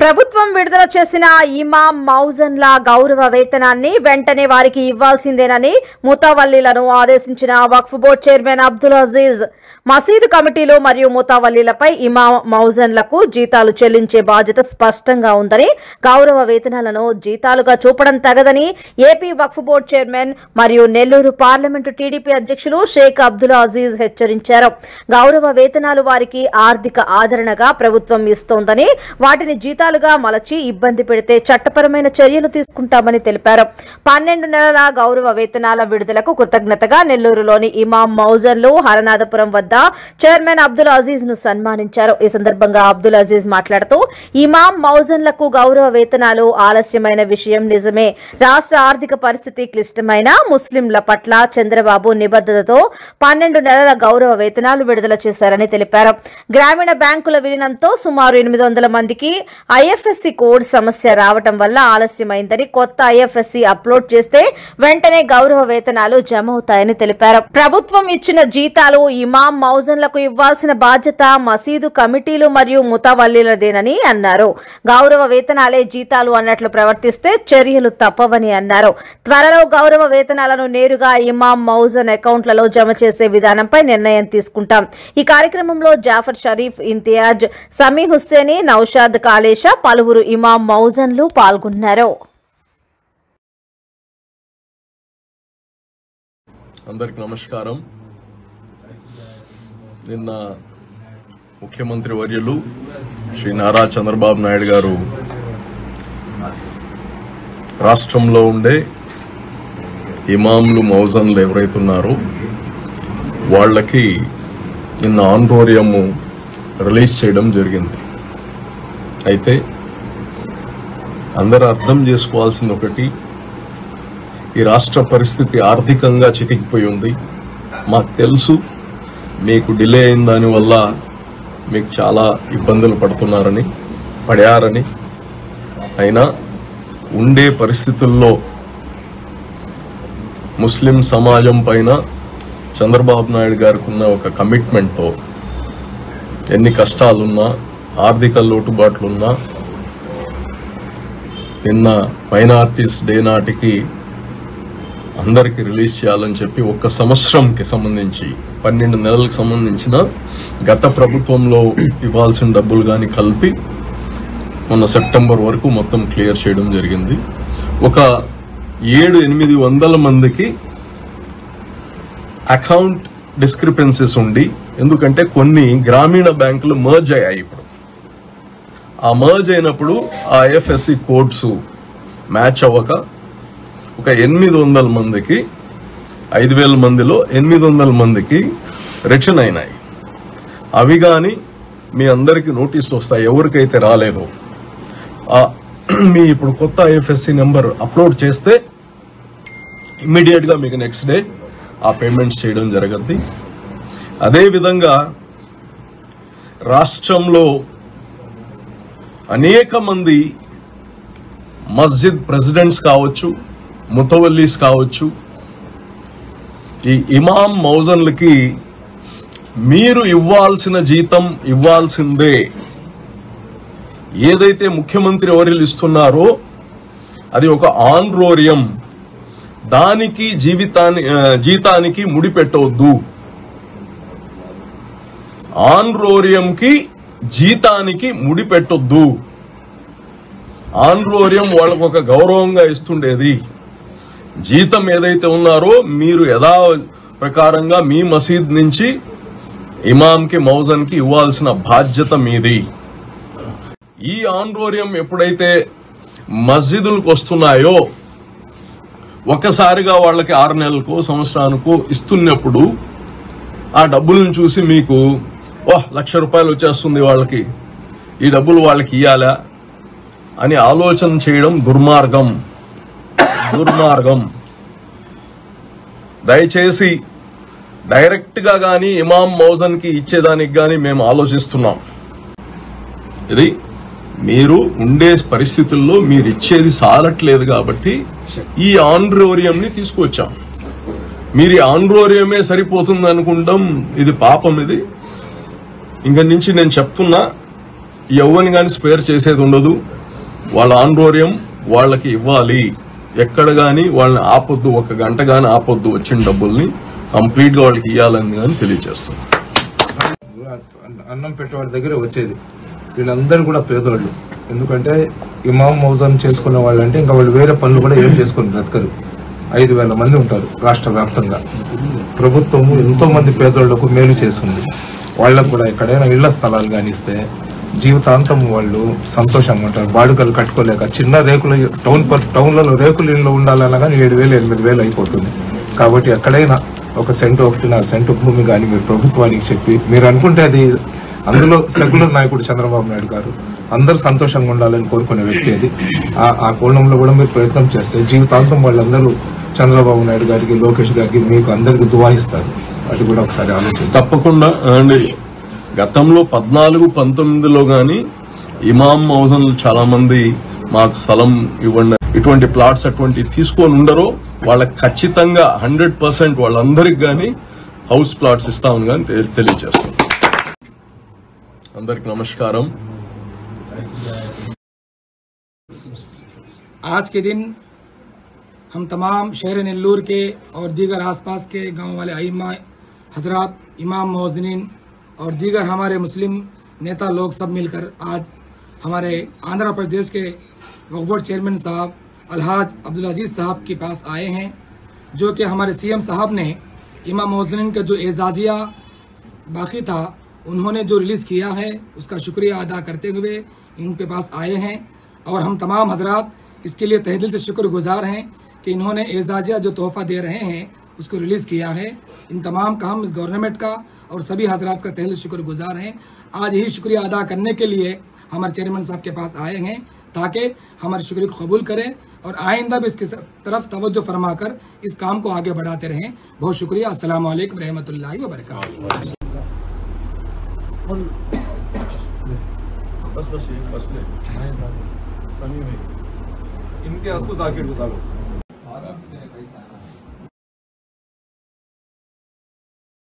ప్రభుత్వం విడుదల చేసిన ఇమాం మౌజన్ల గౌరవ వేతనాన్ని వెంటనే వారికి ఇవ్వాల్సిందేనని ముతావల్లీలను ఆదేశించిన వక్ఫ్ బోర్డు చైర్మన్ అబ్దుల్ అజీజ్ మసీదు కమిటీలు మరియు ముతావల్లీలపై ఇమాం మౌజన్లకు జీతాలు చెల్లించే బాధ్యత స్పష్టంగా ఉందని, గౌరవ వేతనాలను జీతాలుగా చూపడం తగదని ఏపీ వక్ఫ్ బోర్డు చైర్మన్ మరియు నెల్లూరు పార్లమెంటు టీడీపీ అధ్యక్షులు షేక్ అబ్దుల్ అజీజ్ హెచ్చరించారు. గౌరవ వేతనాలు వారికి ఆర్థిక ఆదరణగా ప్రభుత్వం ఇస్తోందని, వాటిని జీతాలుగా మలచి ఇబ్బంది పెడితే చట్టపరమైన చర్యలు తీసుకుంటామని తెలిపారు. 12 నెలల గౌరవ వేతనాల విడుదలకు కృతజ్ఞతగా నెల్లూరులోని ఇమాం మౌజన్లు హరనాథపురం వద్ద చైర్మన్ అబ్దుల్ అజీజ్ ను సన్మానించారు. ఈ సందర్భంగా అబ్దుల్ అజీజ్ మాట్లాడుతూ, ఇమాం మౌజన్లకు గౌరవ వేతనాలు ఆలస్యమైన విషయం నిజమే. రాష్ట్ర ఆర్థిక పరిస్థితి క్లిష్టమైన ముస్లింల పట్ల చంద్రబాబు నిబద్ధతతో 12 నెలల గౌరవ వేతనాలు విడుదల చేశారని తెలిపారు. గ్రామీణ బ్యాంకుల విలీనంతో సుమారు 800 మందికి ఐఎఫ్ఎస్సి కోడ్ సమస్య రావటం వల్ల ఆలస్యమైందని, కొత్త ఐఎఫ్ఎస్సి అప్లోడ్ చేస్తే వెంటనే గౌరవ వేతనాలు జమ అవుతాయని తెలిపారు. ప్రభుత్వం ఇచ్చిన జీతాలు ఇమాం మౌజన్లకు ఇవ్వాల్సిన బాధ్యత మసీదు కమిటీలు మరియు ముతావల్లీలదేనని అన్నారు. గౌరవ వేతనాలే జీతాలు అన్నట్లు ప్రవర్తిస్తే చర్యలు తప్పవని అన్నారు. త్వరలో గౌరవ వేతనాలను నేరుగా ఇమాం మౌజన్ అకౌంట్లలో జమ చేసే విధానంపై నిర్ణయం తీసుకుంటాం. ఈ కార్యక్రమంలో జాఫర్ షరీఫ్, ఇంతియాజ్, సమీ హుస్సేని, నౌషాద్ కాలేషా, పలువురు ఇమాం మౌజన్లు పాల్గొన్నారు. అందరికి నమస్కారం. నిన్న ముఖ్యమంత్రి వర్యులు శ్రీ నారా చంద్రబాబు నాయుడు గారు రాష్ట్రంలో ఉండే ఇమాంలు మౌజన్లు ఎవరైతున్నారో వాళ్ళకి నిన్న ఆన్రోరియం రిలీజ్ చేయడం జరిగింది. అయితే అందరూ అర్థం చేసుకోవాల్సింది ఒకటి, ఈ రాష్ట్ర పరిస్థితి ఆర్థికంగా చితికిపోయి ఉంది. మాకు తెలుసు మీకు డిలే అయిన దానివల్ల మీకు చాలా ఇబ్బందులు పడారని. అయినా ఉండే పరిస్థితుల్లో ముస్లిం సమాజం పైన చంద్రబాబు నాయుడు గారికి ఉన్న ఒక కమిట్మెంట్తో ఎన్ని కష్టాలున్నా, ఆర్థిక లోటుబాట్లున్నా, నిన్న మైనారిటీస్ డే నాటికి అందరికీ రిలీజ్ చేయాలని చెప్పి 1 సంవత్సరంకి సంబంధించి 12 నెలలకు సంబంధించిన గత ప్రభుత్వంలో ఇవ్వాల్సిన డబ్బులు కానీ కలిపి మొన్న సెప్టెంబర్ వరకు మొత్తం క్లియర్ చేయడం జరిగింది. ఒక 700-800 మందికి అకౌంట్ డిస్క్రిపెన్సీస్ ఉండి, ఎందుకంటే కొన్ని గ్రామీణ బ్యాంకులు మర్జ్ అయ్యాయి. ఇప్పుడు ఆ మర్జ్ అయినప్పుడు ఆ ఐఎఫ్ఎస్సి కోడ్స్ మ్యాచ్ అవ్వక ఒక 800 మందికి 5,000 మందిలో 800 మందికి రిటర్న్ అయినాయి. అవి కానీ మీ అందరికీ నోటీస్ వస్తాయి. ఎవరికైతే రాలేదో మీ ఇప్పుడు కొత్త ఐఎఫ్ఎస్సి నెంబర్ అప్లోడ్ చేస్తే ఇమ్మీడియట్ గా మీకు నెక్స్ట్ డే ఆ పేమెంట్స్ చేయడం జరగద్ది. అదేవిధంగా రాష్ట్రంలో అనేక మంది మస్జిద్ ప్రెసిడెంట్స్ కావచ్చు, ముతవల్లీస్ కావచ్చు, ఈ ఇమాం మౌజన్లకి మీరు ఇవ్వాల్సిన జీతం ఇవ్వాల్సిందే. ఏదైతే ముఖ్యమంత్రి వర్యులు ఇస్తున్నారో అది ఒక ఆన్రోరియం, దానికి జీతానికి ముడిపెట్టవద్దు. ఆన్రోరియంకి జీతానికి ముడిపెట్టొద్దు. ఆన్రోరియం వాళ్ళకు ఒక గౌరవంగా ఇస్తుండేది. జీతం ఏదైతే ఉన్నారో మీరు యథా ప్రకారంగా మీ మసీద్ నుంచి ఇమాంకి మౌజన్కి ఇవ్వాల్సిన బాధ్యత మీది. ఈ ఆన్రోరియం ఎప్పుడైతే మస్జిదులకు వస్తున్నాయో ఒక్కసారిగా వాళ్ళకి 6 నెలలకో సంవత్సరానికో ఇస్తున్నప్పుడు ఆ డబ్బులను చూసి మీకు ₹1,00,000 వచ్చేస్తుంది, వాళ్ళకి ఈ డబ్బులు వాళ్ళకి ఇయ్యాలా అని ఆలోచన చేయడం దుర్మార్గం. దయచేసి డైరెక్ట్ గా గానీ ఇమాం మౌజన్ కి ఇచ్చేదానికి గానీ మేము ఆలోచిస్తున్నాం. ఇది మీరు ఉండే పరిస్థితుల్లో మీరు ఇచ్చేది సాలట్లేదు కాబట్టి ఈ ఆన్రోరియం ని తీసుకొచ్చాం. మీరు ఈ ఆన్రోరియమే సరిపోతుంది అనుకుంటాం, ఇది పాపం. ఇది ఇంక నుంచి నేను చెప్తున్నా, ఎవరిని కానీ స్పేర్ చేసేది ఉండదు. వాళ్ళ ఆందోళన వాళ్ళకి ఇవ్వాలి. ఎక్కడ గాని వాళ్ళని ఆపొద్దు, ఒక గంట గాని ఆపొద్దు. వచ్చిన డబ్బుల్ని కంప్లీట్ గా వాళ్ళకి ఇవ్వాలని కానీ తెలియజేస్తుంది. అన్నం పెట్టేవాడి దగ్గర వచ్చేది వీళ్ళందరూ కూడా పేదోళ్ళు. ఎందుకంటే ఇమాం మౌజన్ చేసుకునే వాళ్ళు అంటే ఇంకా వాళ్ళు వేరే పనులు కూడా ఏం చేసుకుని బ్రతకరు. 5,000 మంది ఉంటారు రాష్ట్ర వ్యాప్తంగా. ప్రభుత్వము ఎంతో మంది పేదోళ్లకు మేలు చేస్తుంది. వాళ్ళకు కూడా ఎక్కడైనా ఇళ్ల స్థలాలు కానీ ఇస్తే జీవితాంతం వాళ్ళు సంతోషంగా ఉంటారు. బాడుగలు కట్టుకోలేక చిన్న రేకులు టౌన్లలో రేకులు ఇళ్ళు ఉండాలన్నా కానీ 7,000 8,000 అయిపోతుంది. కాబట్టి ఎక్కడైనా 1 సెంటు 1.5 సెంటు భూమి కానీ మీరు ప్రభుత్వానికి చెప్పి మీరు అనుకుంటే అది అందులో సెక్యులర్ నాయకుడు చంద్రబాబు నాయుడు గారు అందరూ సంతోషంగా ఉండాలని కోరుకునే వ్యక్తి. అది ఆ కోణంలో కూడా మీరు ప్రయత్నం చేస్తే జీవితాంతం వాళ్ళందరూ చంద్రబాబు నాయుడు గారికి, లోకేష్ గారికి, మీకు అందరికి దువాయిస్తారు. అది కూడా ఒకసారి ఆలోచన. తప్పకుండా అండి. గతంలో 14, 19లో గాని ఇమాం మౌజన్లు చాలా మంది మాకు స్థలం ఇవ్వండి, ఇటువంటి ప్లాట్స్ అటువంటి తీసుకొని ఉండరో వాళ్ళకి ఖచ్చితంగా 100% వాళ్ళందరికి గాని హౌస్ ప్లాట్స్ ఇస్తామని కానీ తెలియజేస్తాం. అందరికి నమస్కారం. आज के दिन हम तमाम शहर नेल्लूर के और दीगर आसपास के गांव वाले आइम्मा हजरात, इमाम मौज़िनीन और दीगर हमारे मुस्लिम नेता लोग सब मिलकर आज हमारे आंध्र प्रदेश के वक्फ बोर्ड चेयरमैन साहब अलहाज अब्दुल अजीज साहब के पास आए हैं, जो कि हमारे सीएम साहब ने इमाम मौज़िनीन का जो एजाजिया बाकी था उन्होंने जो रिलीज किया है उसका शुक्रिया अदा करते हुए इनके पास आए हैं। और हम तमाम हजरात इसके लिए तहे दिल से शुक्रगुजार हैं कि इन्होंने एजाजिया जो तोहफा दे रहे हैं उसको रिलीज किया है। इन तमाम का हम इस गवर्नमेंट का और सभी हजरात का तहे दिल से शुक्रगुजार हैं। आज यही शुक्रिया अदा करने के लिए हमारे चेयरमैन साहब के पास आए हैं ताकि हमारे शुक्रिया को कबूल करें और आइंदा भी इसकी तरफ तवज्जो फरमाकर इस काम को आगे बढ़ाते रहें। बहुत शुक्रिया। अस्सलाम वालेकुम रहमतुल्लाहि व बरकातहू। इम्तियाज को जाकिर बता लो।